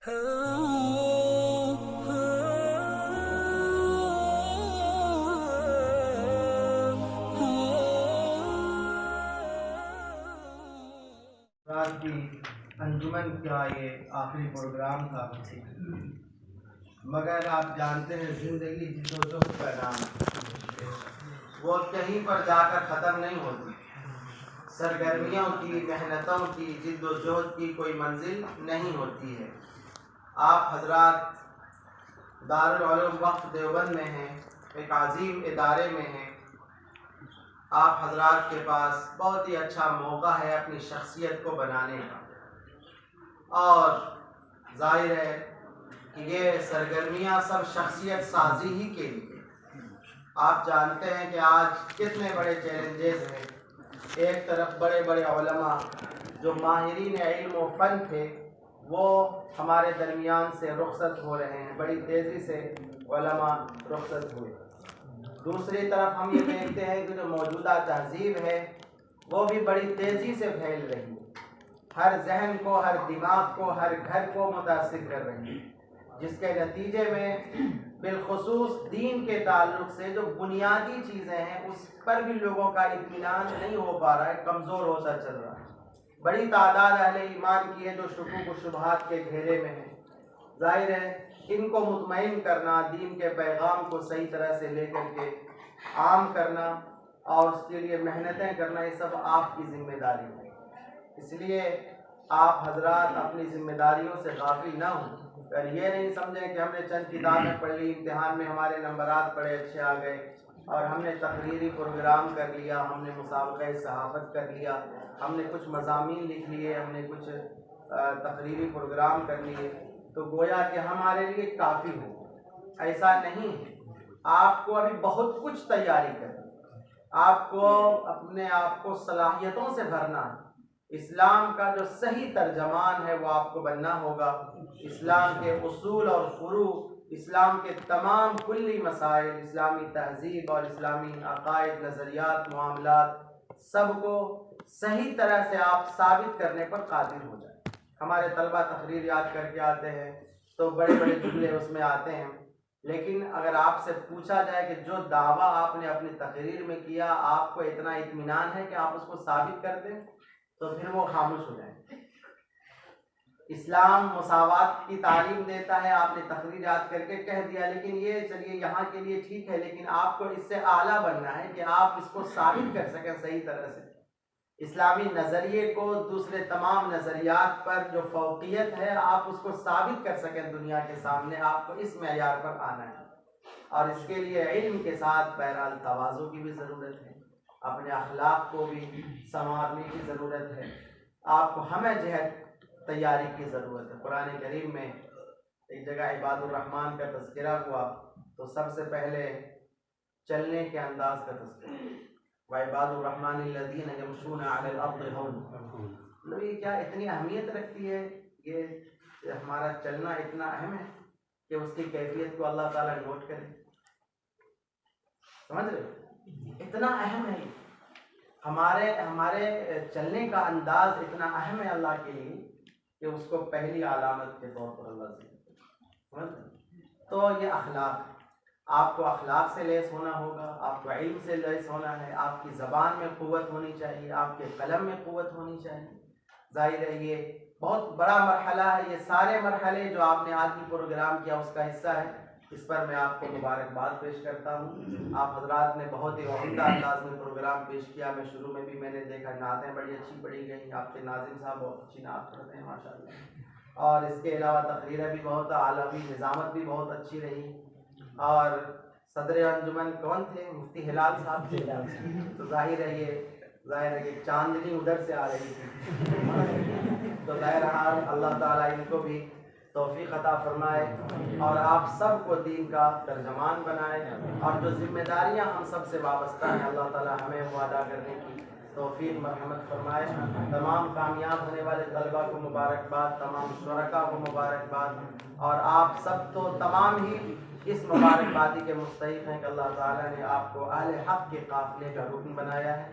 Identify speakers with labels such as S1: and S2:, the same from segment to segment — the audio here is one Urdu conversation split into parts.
S1: رات کی انجمن کا یہ آخری پروگرام تھا، مگر آپ جانتے ہیں زندگی جد و جہد کا نام ہے، وہ کہیں پر جا کر ختم نہیں ہوتی۔ سرگرمیوں کی، محنتوں کی، جد و جہد کی کوئی منزل نہیں ہوتی ہے۔ آپ حضرات دارالعلوم وقف دیوبند میں ہیں، ایک عظیم ادارے میں ہیں۔ آپ حضرات کے پاس بہت ہی اچھا موقع ہے اپنی شخصیت کو بنانے کا، اور ظاہر ہے کہ یہ سرگرمیاں سب شخصیت سازی ہی کے لیے۔ آپ جانتے ہیں کہ آج کتنے بڑے چیلنجز ہیں۔ ایک طرف بڑے بڑے علماء جو ماہرین علم و فن تھے وہ ہمارے درمیان سے رخصت ہو رہے ہیں، بڑی تیزی سے علماء رخصت ہوئے۔ دوسری طرف ہم یہ دیکھتے ہیں کہ جو موجودہ تہذیب ہے وہ بھی بڑی تیزی سے پھیل رہی ہے، ہر ذہن کو، ہر دماغ کو، ہر گھر کو متاثر کر رہی ہے، جس کے نتیجے میں بالخصوص دین کے تعلق سے جو بنیادی چیزیں ہیں اس پر بھی لوگوں کا اطمینان نہیں ہو پا رہا ہے، کمزور ہوتا چل رہا ہے۔ بڑی تعداد اہل ایمان کی ہے جو شکوک و شبہات کے گھیرے میں ہے۔ ظاہر ہے ان کو مطمئن کرنا، دین کے پیغام کو صحیح طرح سے لے کر کے عام کرنا اور اس کے لیے محنتیں کرنا، یہ سب آپ کی ذمہ داری ہے۔ اس لیے آپ حضرات اپنی ذمہ داریوں سے غافل نہ ہوں، اور یہ نہیں سمجھیں کہ ہم نے چند کتابیں پڑھ لی، امتحان میں ہمارے نمبرات بڑے اچھے آ گئے اور ہم نے تقریری پروگرام کر لیا، ہم نے مسابقہ صحافت کر لیا، ہم نے کچھ مضامین لکھ لیے، ہم نے کچھ تقریری پروگرام کر لیے تو گویا کہ ہمارے لیے کافی ہو۔ ایسا نہیں ہے، آپ کو ابھی بہت کچھ تیاری کرنی، آپ کو اپنے آپ کو صلاحیتوں سے بھرنا ہے۔ اسلام کا جو صحیح ترجمان ہے وہ آپ کو بننا ہوگا۔ اسلام کے اصول اور فروع، اسلام کے تمام کلی مسائل، اسلامی تہذیب اور اسلامی عقائد، نظریات، معاملات، سب کو صحیح طرح سے آپ ثابت کرنے پر قادر ہو جائیں۔ ہمارے طلبہ تقریر یاد کر کے آتے ہیں تو بڑے بڑے جملے اس میں آتے ہیں، لیکن اگر آپ سے پوچھا جائے کہ جو دعویٰ آپ نے اپنی تقریر میں کیا آپ کو اتنا اطمینان ہے کہ آپ اس کو ثابت کر دیں، تو پھر وہ خاموش ہو جائیں۔ اسلام مساوات کی تعلیم دیتا ہے، آپ نے تقریر یاد کر کے کہہ دیا، لیکن یہ چلیے یہاں کے لیے ٹھیک ہے، لیکن آپ کو اس سے اعلیٰ بننا ہے کہ آپ اس کو ثابت کر سکیں صحیح طرح سے۔ اسلامی نظریے کو دوسرے تمام نظریات پر جو فوقیت ہے آپ اس کو ثابت کر سکیں دنیا کے سامنے، آپ کو اس معیار پر آنا ہے۔ اور اس کے لیے علم کے ساتھ بہرحال تواضع کی بھی ضرورت ہے، اپنے اخلاق کو بھی سنوارنے کی ضرورت ہے، آپ کو ہمہ جہت تیاری کی ضرورت ہے۔ قرآن کریم میں ایک جگہ عباد الرحمن کا تذکرہ ہوا تو سب سے پہلے چلنے کے انداز کا تذکرہ، وعباد الرحمن الذین یمشون علی الارض ہونا، یہ کیا اتنی اہمیت رکھتی ہے، یہ ہمارا چلنا اتنا اہم ہے کہ اس کی کیفیت کو اللہ تعالیٰ نوٹ کرے، سمجھ رہے؟ اتنا اہم ہے ہمارے چلنے کا انداز اتنا اہم ہے اللہ کے لیے کہ اس کو پہلی علامت کے طور پر اللہ سے سمجھ رہے؟ تو یہ اخلاق، آپ کو اخلاق سے لیس ہونا ہوگا، آپ کو علم سے لیس ہونا ہے، آپ کی زبان میں قوت ہونی چاہیے، آپ کے قلم میں قوت ہونی چاہیے۔ ظاہر ہے یہ بہت بڑا مرحلہ ہے، یہ سارے مرحلے جو آپ نے آج کی پروگرام کیا اس کا حصہ ہے، اس پر میں آپ کو مبارکباد پیش کرتا ہوں۔ آپ حضرات نے بہت ہی عمدہ انداز میں پروگرام پیش کیا، میں شروع میں بھی میں نے دیکھا نعتیں بڑی اچھی پڑھی گئیں، آپ کے ناظم صاحب بہت اچھی نعت پڑھتے ہیں ماشاءاللہ، اور اس کے علاوہ تقریریں بھی بہت اعلیٰ ہوئی، نظامت بھی بہت اچھی رہی، اور صدر انجمن کون تھے؟ مفتی ہلال صاحب تھے، تو ظاہر ہے کہ چاندنی ادھر سے آ رہی تھی، تو بہرحال اللہ تعالیٰ ان کو بھی توفیق عطا فرمائے اور آپ سب کو دین کا ترجمان بنائے، اور جو ذمہ داریاں ہم سب سے وابستہ ہیں اللہ تعالیٰ ہمیں وہ ادا کرنے کی توفیق مرحمت فرمائے۔ تمام کامیاب ہونے والے طلبہ کو مبارکباد، تمام شرکاء کو مبارکباد، اور آپ سب تو تمام ہی اس مبارکبادی کے مستحق ہیں کہ اللہ تعالیٰ نے آپ کو اہل حق کے قافلے کا رکن بنایا ہے،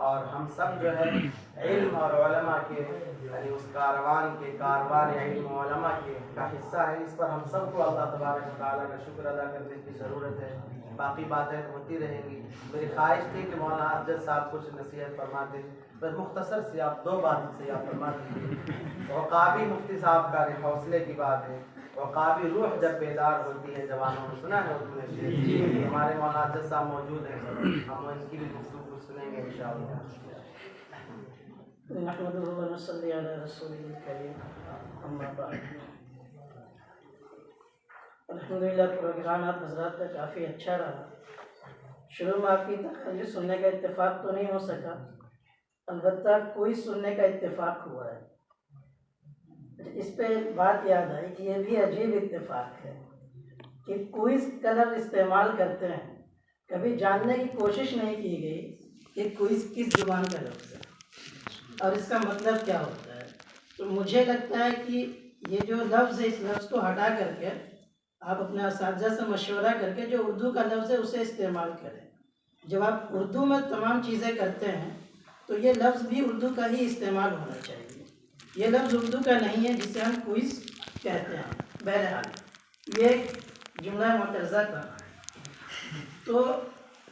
S1: اور ہم سب جو ہے علم اور علماء کے یعنی اس کاروان کے کاروان علم و علماء کے کا حصہ ہے. اس پر ہم سب کو اللہ تبارک و تعالیٰ کا شکر ادا کرنے کی ضرورت ہے. باقی باتیں ہوتی رہیں گی. میری خواہش تھی کہ مولانا افضل صاحب کچھ نصیحت فرماتے، بس مختصر سی آپ 2 بات سے آپ فرما دیجیے. عقابی مفتی صاحب کا حوصلے کی بات ہے. عقابی روح جب بیدار ہوتی ہے جوانوں میں، سنا ہے اردو میں، ہمارے مولانا افضل صاحب موجود ہیں، ہم ان کی بھی گفتگو سنیں گے انشاءاللہ.
S2: نحمدہ و نصلی علی رسولہ الکریم، اما بعد. الحمدللہ پروگرام آپ حضرات کا کافی اچھا رہا. شروع میں آپ کی تقریر سننے کا اتفاق تو نہیں ہو سکا، البتہ کوئی سننے کا اتفاق ہوا ہے. اس پہ بات یاد آئی کہ یہ بھی عجیب اتفاق ہے کہ کوئز کا لفظ استعمال کرتے ہیں. کبھی جاننے کی کوشش نہیں کی گئی کہ کوئز کس زبان کا لفظ ہے اور اس کا مطلب کیا ہوتا ہے. تو مجھے لگتا ہے کہ یہ جو لفظ ہے، اس لفظ کو ہٹا کر کے آپ اپنے اساتذہ سے مشورہ کر کے جو اردو کا لفظ ہے اسے استعمال کریں. جب آپ اردو میں تمام چیزیں کرتے ہیں تو یہ لفظ بھی اردو کا ہی استعمال ہونا چاہیے. یہ لفظ اردو کا نہیں ہے جسے ہم کوئز کہتے ہیں. بہرحال یہ ایک جملہ معترضہ تھا. تو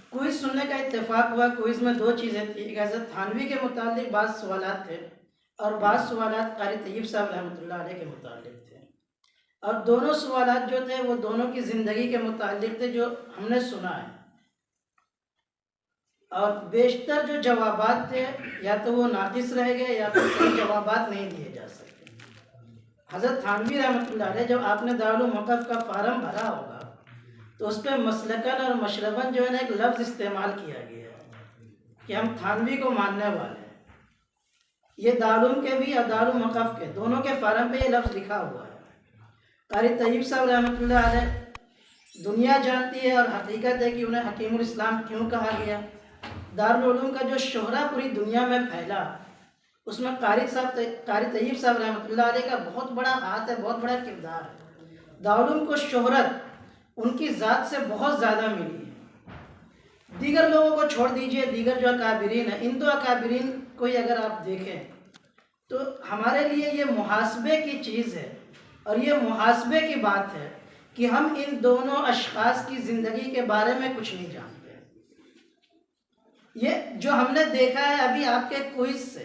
S2: کوئز سننے کا اتفاق ہوا. کوئز میں 2 چیزیں تھیں. ایک حضرت تھانوی کے متعلق بعض سوالات تھے اور بعض سوالات قاری طیب صاحب رحمۃ اللہ علیہ کے متعلق تھے. اور دونوں سوالات جو تھے وہ دونوں کی زندگی کے متعلق تھے جو ہم نے سنا ہے. اور بیشتر جو جوابات تھے یا تو وہ ناقص رہ گئے یا پھر صحیح جوابات نہیں دیے جا سکتے. حضرت تھانوی رحمۃ اللہ علیہ جب آپ نے دارالموقف کا فارم بھرا ہوگا تو اس پہ مسلکن اور مشربن جو ہے نا ایک لفظ استعمال کیا گیا ہے کہ ہم تھانوی کو ماننے والے ہیں. یہ دارالعلوم کے بھی اور دارالموقف کے دونوں کے فارم پہ یہ لفظ لکھا ہوا ہے. قاری طیب صاحب رحمۃ اللہ علیہ دنیا جانتی ہے اور حقیقت ہے کہ انہیں حکیم الاسلام کیوں کہا گیا. دارالعلوم کا جو شہرہ پوری دنیا میں پھیلا اس میں قاری طیب صاحب رحمۃ اللہ علیہ کا بہت بڑا ہاتھ ہے، بہت بڑا کردار ہے. دارالعلوم کو شہرت ان کی ذات سے بہت زیادہ ملی ہے. دیگر لوگوں کو چھوڑ دیجئے، دیگر جو اکابرین ہیں، ان 2 اکابرین کو ہی اگر آپ دیکھیں تو ہمارے لیے یہ محاسبے کی چیز ہے اور یہ محاسبے کی بات ہے کہ ہم ان دونوں اشخاص کی زندگی کے بارے میں کچھ نہیں جانتے. یہ جو ہم نے دیکھا ہے ابھی آپ کے کوئز سے،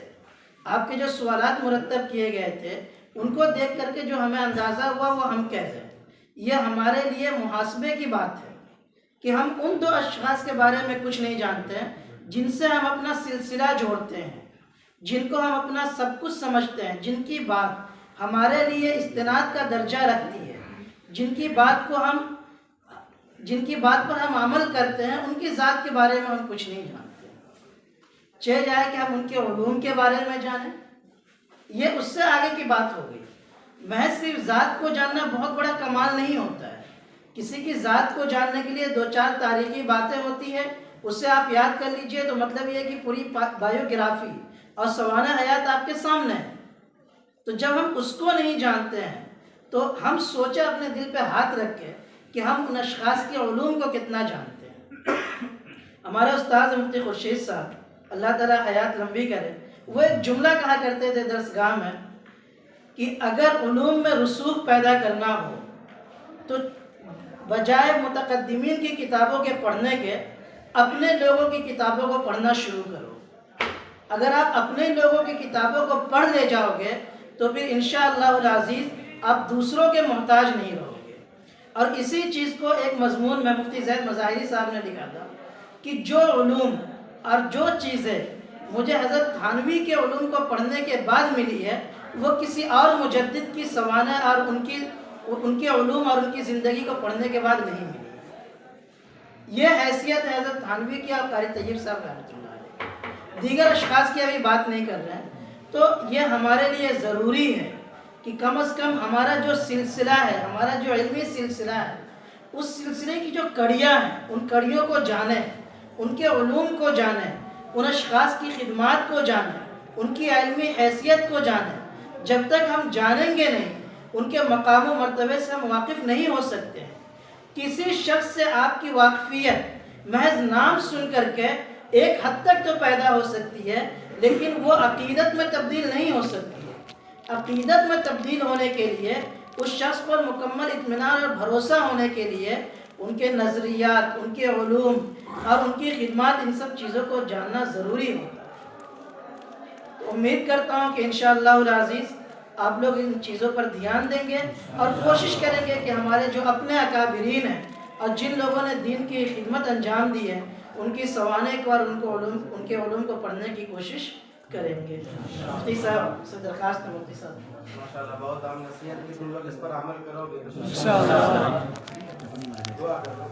S2: آپ کے جو سوالات مرتب کیے گئے تھے ان کو دیکھ کر کے جو ہمیں اندازہ ہوا وہ ہم کہہ رہے ہیں. یہ ہمارے لیے محاسبے کی بات ہے کہ ہم ان 2 اشخاص کے بارے میں کچھ نہیں جانتے ہیں جن سے ہم اپنا سلسلہ جوڑتے ہیں، جن کو ہم اپنا سب کچھ سمجھتے ہیں، جن کی بات ہمارے لیے استناد کا درجہ رکھتی ہے، جن کی بات پر ہم عمل کرتے ہیں. ان کی ذات کے بارے میں ہم کچھ نہیں جانتے. چاہے جائے کہ ہم ان کے علوم کے بارے میں جانیں، یہ اس سے آگے کی بات ہو گئی. محض صرف ذات کو جاننا بہت بڑا کمال نہیں ہوتا ہے. کسی کی ذات کو جاننے کے لیے 2-4 تاریخی باتیں ہوتی ہیں، اس سے آپ یاد کر لیجئے تو مطلب یہ کہ پوری بایوگرافی اور سوانح حیات آپ کے سامنے ہے. تو جب ہم اس کو نہیں جانتے ہیں تو ہم سوچیں اپنے دل پہ ہاتھ رکھ کے کہ ہم ان اشخاص کے علوم کو کتنا جانتے ہیں. ہمارے استاد مفتی خورشید صاحب اللہ تعالیٰ حیات لمبی کرے، وہ ایک جملہ کہا کرتے تھے درسگاہ میں کہ اگر علوم میں رسوخ پیدا کرنا ہو تو بجائے متقدمین کی کتابوں کے پڑھنے کے اپنے لوگوں کی کتابوں کو پڑھنا شروع کرو. اگر آپ اپنے لوگوں کی کتابوں کو پڑھ لے جاؤ گے تو پھر انشاءاللہ العزیز آپ دوسروں کے محتاج نہیں رہو گے. اور اسی چیز کو ایک مضمون میں مفتی زید مظاہری صاحب نے لکھا تھا کہ جو علوم اور جو چیزیں مجھے حضرت تھانوی کے علوم کو پڑھنے کے بعد ملی ہے وہ کسی اور مجدد کی سوانح اور ان کے علوم اور ان کی زندگی کو پڑھنے کے بعد نہیں ملی. یہ حیثیت ہے حضرت تھانوی کی اور قاری طیب صاحب رحمۃ اللہ علیہ. دیگر اشخاص کی ابھی بات نہیں کر رہے ہیں. تو یہ ہمارے لیے ضروری ہے کہ کم از کم ہمارا جو سلسلہ ہے، ہمارا جو علمی سلسلہ ہے، اس سلسلے کی جو کڑیاں ہیں ان کڑیوں کو جانیں، ان کے علوم کو جانیں، ان اشخاص کی خدمات کو جانیں، ان کی علمی حیثیت کو جانیں. جب تک ہم جانیں گے نہیں ان کے مقام و مرتبے سے ہم واقف نہیں ہو سکتے ہیں. کسی شخص سے آپ کی واقفیت محض نام سن کر کے ایک حد تک تو پیدا ہو سکتی ہے، لیکن وہ عقیدت میں تبدیل نہیں ہو سکتی ہے۔ عقیدت میں تبدیل ہونے کے لیے اس شخص پر مکمل اطمینان اور بھروسہ ہونے کے لیے ان کے نظریات، ان کے علوم اور ان کی خدمات، ان سب چیزوں کو جاننا ضروری ہوتا ہے۔ امید کرتا ہوں کہ انشاءاللہ العزیز آپ لوگ ان چیزوں پر دھیان دیں گے اور کوشش کریں گے کہ ہمارے جو اپنے اکابرین ہیں اور جن لوگوں نے دین کی خدمت انجام دی ہے ان کی سوانح کو اور ان کے علوم کو پڑھنے کی کوشش کریں گے۔ مفتی صاحب سے درخواست ہے، مفتی صاحب
S1: ماشاءاللہ بہت عام نصیحت کی، تم لوگ اس پر عمل کرو گے
S3: انشاءاللہ۔
S1: دعا کرو۔